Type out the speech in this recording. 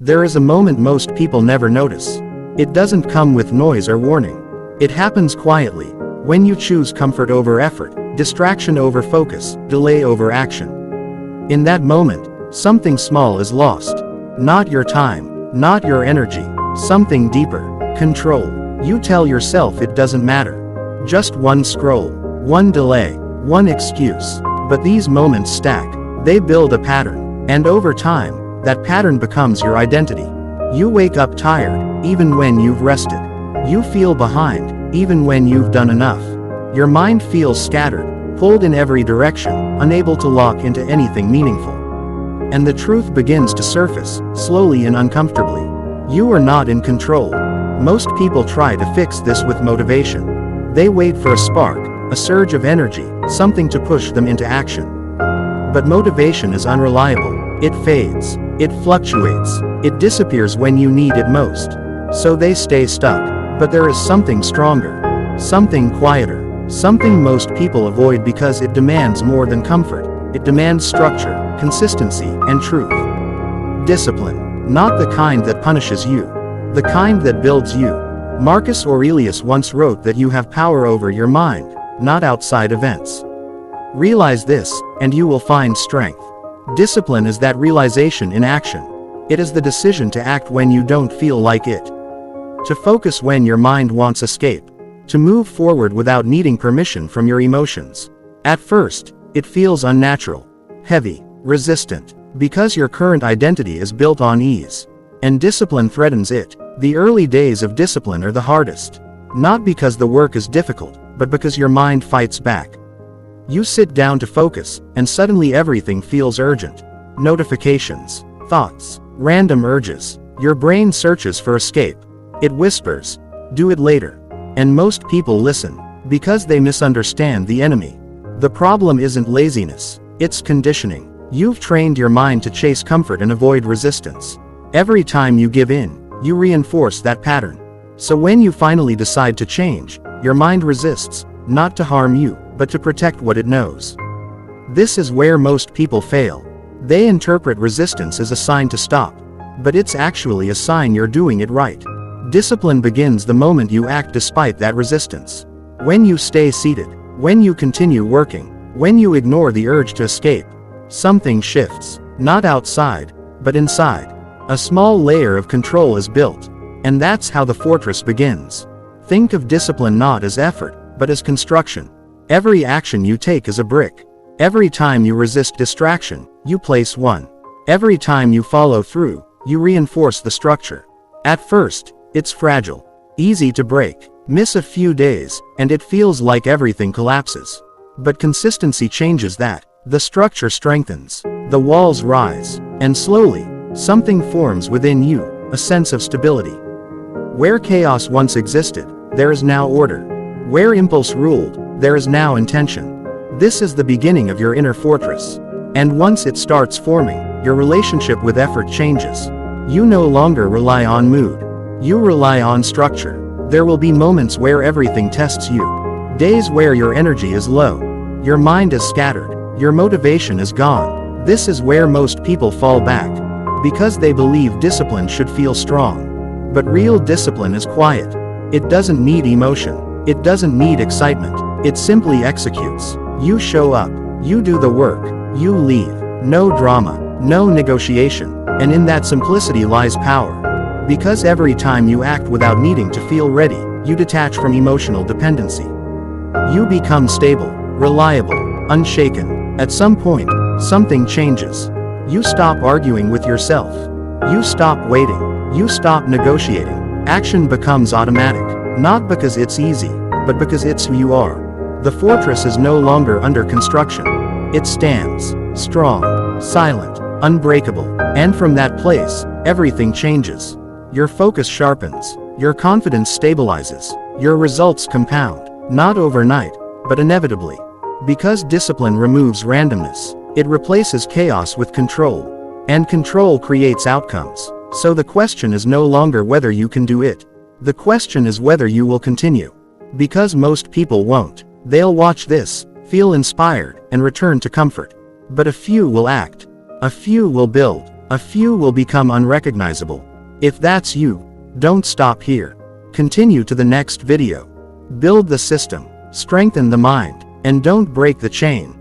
There is a moment most people never notice. It doesn't come with noise or warning. It happens quietly, when you choose comfort over effort, distraction over focus, delay over action. In that moment, something small is lost. Not your time, not your energy, something deeper, control. You tell yourself it doesn't matter. Just one scroll, one delay, one excuse. But these moments stack, they build a pattern, and over time, that pattern becomes your identity. You wake up tired, even when you've rested. You feel behind, even when you've done enough. Your mind feels scattered, pulled in every direction, unable to lock into anything meaningful. And the truth begins to surface, slowly and uncomfortably. You are not in control. Most people try to fix this with motivation. They wait for a spark, a surge of energy, something to push them into action. But motivation is unreliable. It fades. It fluctuates. It disappears when you need it most. So they stay stuck. But there is something stronger. Something quieter. Something most people avoid because it demands more than comfort. It demands structure, consistency, and truth. Discipline. Not the kind that punishes you. The kind that builds you. Marcus Aurelius once wrote that you have power over your mind, not outside events. Realize this, and you will find strength. Discipline is that realization in action. It is the decision to act when you don't feel like it. To focus when your mind wants escape. To move forward without needing permission from your emotions. At first, it feels unnatural, heavy, resistant, because your current identity is built on ease. And discipline threatens it. The early days of discipline are the hardest. Not because the work is difficult, but because your mind fights back. You sit down to focus, and suddenly everything feels urgent. Notifications, thoughts, random urges. Your brain searches for escape. It whispers, "Do it later." And most people listen, because they misunderstand the enemy. The problem isn't laziness, it's conditioning. You've trained your mind to chase comfort and avoid resistance. Every time you give in, you reinforce that pattern. So when you finally decide to change, your mind resists, not to harm you, but to protect what it knows. This is where most people fail. They interpret resistance as a sign to stop. But it's actually a sign you're doing it right. Discipline begins the moment you act despite that resistance. When you stay seated, when you continue working, when you ignore the urge to escape, something shifts, not outside, but inside. A small layer of control is built. And that's how the fortress begins. Think of discipline not as effort, but as construction. Every action you take is a brick. Every time you resist distraction, you place one. Every time you follow through, you reinforce the structure. At first, it's fragile, easy to break. Miss a few days, and it feels like everything collapses. But consistency changes that. The structure strengthens, the walls rise, and slowly, something forms within you, a sense of stability. Where chaos once existed, there is now order. Where impulse ruled, there is now intention. This is the beginning of your inner fortress. And once it starts forming, your relationship with effort changes. You no longer rely on mood. You rely on structure. There will be moments where everything tests you. Days where your energy is low. Your mind is scattered. Your motivation is gone. This is where most people fall back. Because they believe discipline should feel strong. But real discipline is quiet. It doesn't need emotion. It doesn't need excitement. It simply executes. You show up. You do the work. You leave. No drama. No negotiation. And in that simplicity lies power. Because every time you act without needing to feel ready, you detach from emotional dependency. You become stable, reliable, unshaken. At some point, something changes. You stop arguing with yourself. You stop waiting. You stop negotiating. Action becomes automatic. Not because it's easy, but because it's who you are. The fortress is no longer under construction. It stands, strong, silent, unbreakable. And from that place, everything changes. Your focus sharpens. Your confidence stabilizes. Your results compound. Not overnight, but inevitably. Because discipline removes randomness, it replaces chaos with control. And control creates outcomes. So the question is no longer whether you can do it. The question is whether you will continue. Because most people won't. They'll watch this, feel inspired, and return to comfort. But a few will act. A few will build. A few will become unrecognizable. If that's you, don't stop here. Continue to the next video. Build the system, strengthen the mind, and don't break the chain.